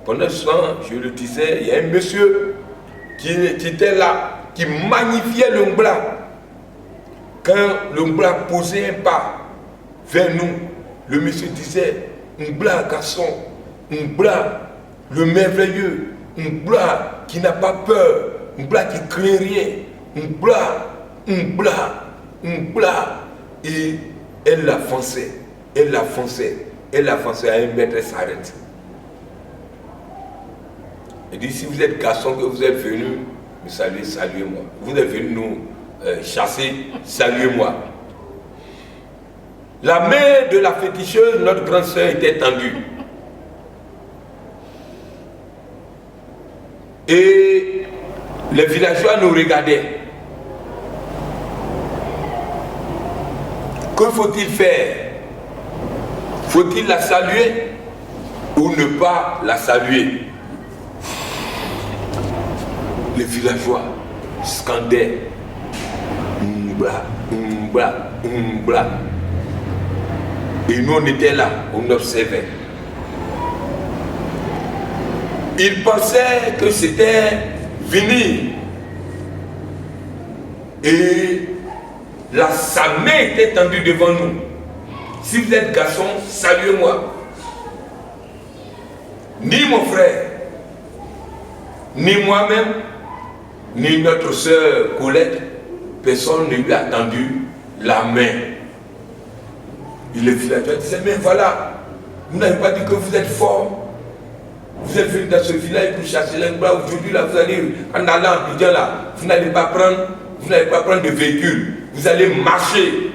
Pendant ce temps, je le disais, il y a un monsieur qui était là, qui magnifiait l'Umbla. Quand l'Umbla posait un pas vers nous, le monsieur disait, Umbla garçon, Umbla le merveilleux, Umbla qui n'a pas peur, Umbla qui craint rien, Umbla. Et elle l'avançait, à 1 mètre, elle s'arrête. Elle dit, si vous êtes garçon, que vous êtes venu me saluer, saluez-moi. Vous êtes venu nous chasser, saluez-moi. La main de la féticheuse, notre grande sœur, était tendue. Et les villageois nous regardaient. Que faut-il faire? Faut-il la saluer ou ne pas la saluer? Les villageois scandaient Umbla, Umbla, Umbla. Et nous on était là, on observait. Ils pensaient que c'était fini. Et sa main était tendue devant nous. Si vous êtes garçon, saluez-moi. Ni mon frère, ni moi-même, ni notre sœur Colette, personne ne lui a tendu la main. Et le villageois disait, mais voilà, vous n'avez pas dit que vous êtes fort. Vous êtes venu dans ce village pour chasser l'Umbla. Aujourd'hui, là, vous allez, en allant à Abidjan, là, vous n'allez pas prendre de véhicule. Vous allez marcher.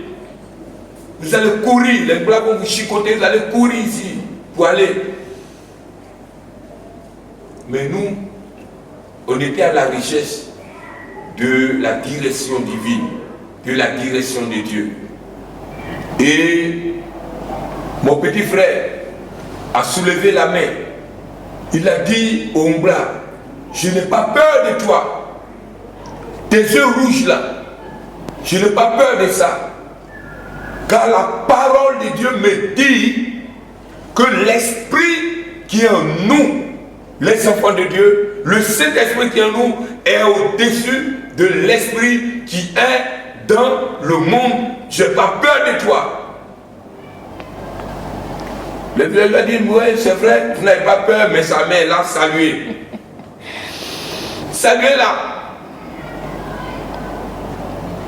Vous allez courir. L'Umbla vont vous chicoter, vous allez courir ici pour aller. Mais nous, on était à la recherche de la direction divine, de la direction de Dieu. Et mon petit frère a soulevé la main. Il a dit au Umbla, je n'ai pas peur de toi. Tes yeux rouges là, je n'ai pas peur de ça. Car la parole de Dieu me dit que l'esprit qui est en nous, les enfants de Dieu, le Saint-Esprit qui est en nous est au-dessus de l'esprit qui est dans le monde. Je n'ai pas peur de toi. Le villageois a dit, oui, c'est vrai, vous n'avez pas peur, mais sa main l'a salué. Saluez-la.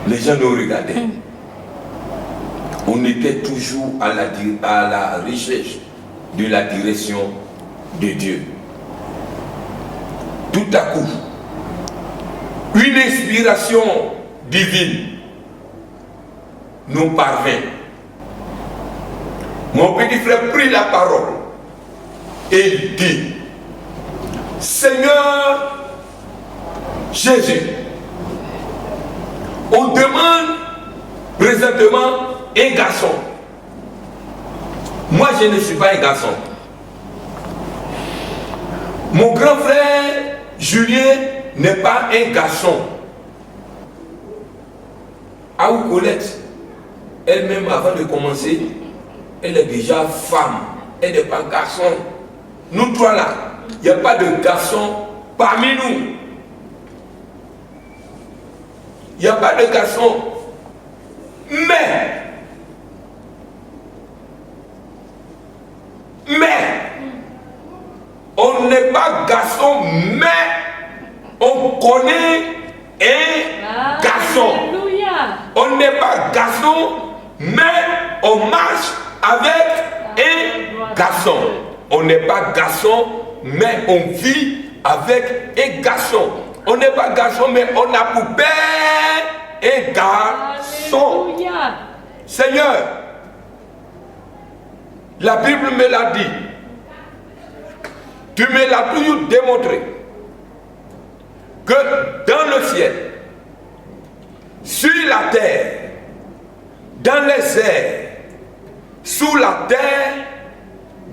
Les gens nous regardaient. On était toujours à la recherche de la direction de Dieu. Tout à coup, une inspiration divine nous parvint. Mon petit frère prit la parole et dit, Seigneur Jésus, on demande présentement un garçon. Moi, je ne suis pas un garçon. Mon grand frère Julien n'est pas un garçon. Aou Colette, elle-même avant de commencer, elle est déjà femme. Elle n'est pas garçon. Nous trois là, il n'y a pas de garçon parmi nous. Il n'y a pas de garçon. Mais on n'est pas garçon, mais on connaît un garçon. On n'est pas garçon, mais on marche avec un garçon. On n'est pas garçon, mais on vit avec un garçon. On n'est pas garçon, mais on a pour père un garçon. Alléluia. Seigneur, la Bible me l'a dit. Tu me l'as toujours démontré que dans le ciel, sur la terre, dans les airs, sous la terre,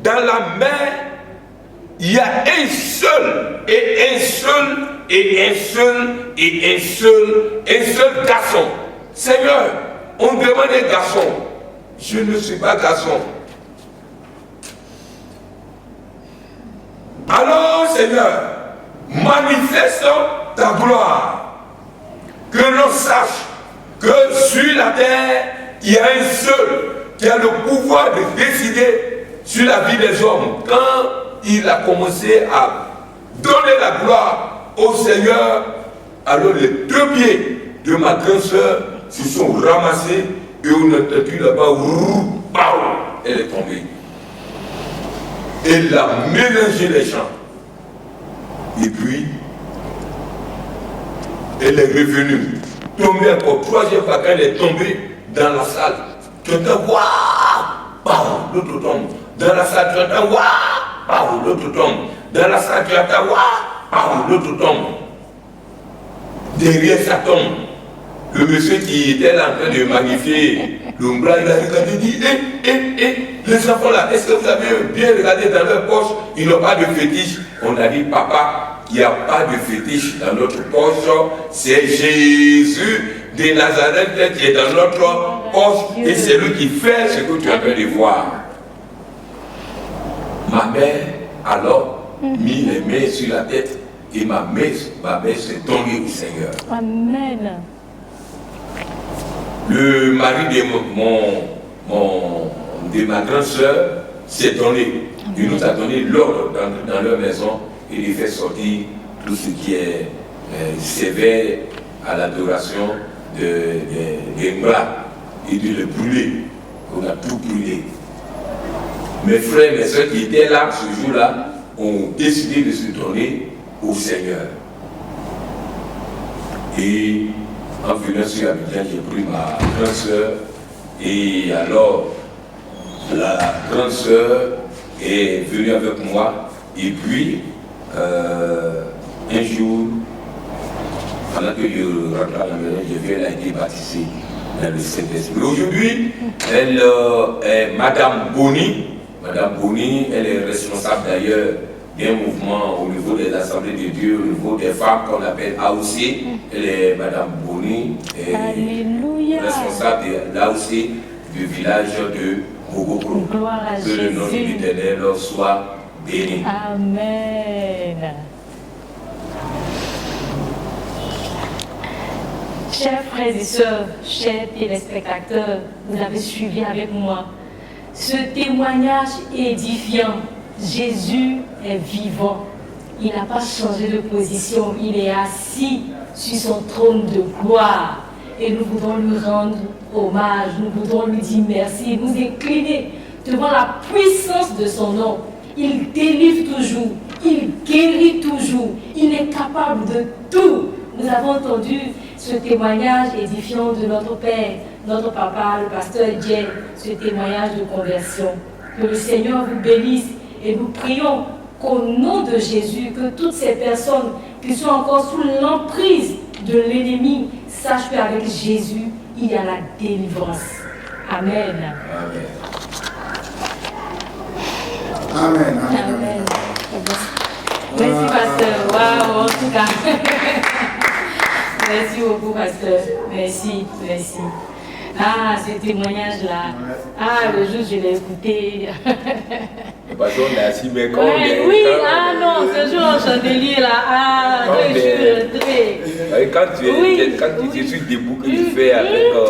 dans la mer, il y a un seul et un seul et un seul et un seul garçon. Seigneur, on demande un garçon. Je ne suis pas garçon. Alors, Seigneur, manifeste ta gloire. Que l'on sache que sur la terre, il y a un seul qui a le pouvoir de décider sur la vie des hommes. Quand il a commencé à donner la gloire au Seigneur, alors les deux pieds de ma grande sœur se sont ramassés et on a entendu là-bas, elle est tombée. Elle a mélangé les chants. Et puis, elle est revenue, tombée encore troisième fois quand elle est tombée dans la salle. Tu entends waouh, l'autre tombe. Dans la salle, tu entends waouh, l'autre tombe. Dans la salle, tu entends waouh, l'autre tombe. Derrière ça tombe. Le monsieur qui était là en train de magnifier l'ombra, il a regardé et dit les enfants là, est-ce que vous avez bien regardé dans leur poche? Ils n'ont pas de fétiche. On a dit, papa, il n'y a pas de fétiche dans notre poche. C'est Jésus de Nazareth qui est dans notre poche et c'est lui qui fait ce que tu es en train de voir. Ma mère, alors, mis les mains sur la tête et ma mère s'est tombée au Seigneur. Amen. Le mari de ma grande soeur s'est donné. Il nous a donné l'ordre dans leur maison et il fait sortir tout ce qui est sévère à l'adoration des bras et de le brûler. On a tout brûlé. Mes frères et mes soeurs qui étaient là ce jour-là ont décidé de se donner au Seigneur. Et en venant sur Abidjan, j'ai pris ma grande soeur et alors la grande soeur est venue avec moi et puis un jour, pendant que je rentrais à la maison, j'ai vu elle a été baptisée dans le Saint-Esprit. Aujourd'hui, elle est Madame Boni. Madame Boni, elle est responsable d'ailleurs d'un mouvement au niveau des assemblées de Dieu, au niveau des femmes qu'on appelle AOC. Elle est Madame Boni, responsable de l'AOC du village de Mogokro. Que le nom de l'Éternel soit béni. Amen. Chers frères et sœurs, chers téléspectateurs, vous avez suivi avec moi ce témoignage édifiant. Jésus est vivant. Il n'a pas changé de position. Il est assis sur son trône de gloire. Et nous voudrons lui rendre hommage. Nous voudrons lui dire merci. Nous incliner devant la puissance de son nom. Il délivre toujours. Il guérit toujours. Il est capable de tout. Nous avons entendu ce témoignage édifiant de notre Père, notre Papa, le pasteur Jen, ce témoignage de conversion. Que le Seigneur vous bénisse et nous prions qu'au nom de Jésus, que toutes ces personnes qui sont encore sous l'emprise de l'ennemi sachent qu'avec Jésus, il y a la délivrance. Amen. Amen. Amen. Merci, pasteur. Waouh, en tout cas. Merci beaucoup, pasteur. Merci. Ah, ce témoignage-là. Ah, le jour où je l'ai écouté. Parce qu'on est assis, mais quand oui, ah non, ce jour au chandelier là. Ah, je suis rentrée. Quand tu es sur debout, que tu fais avec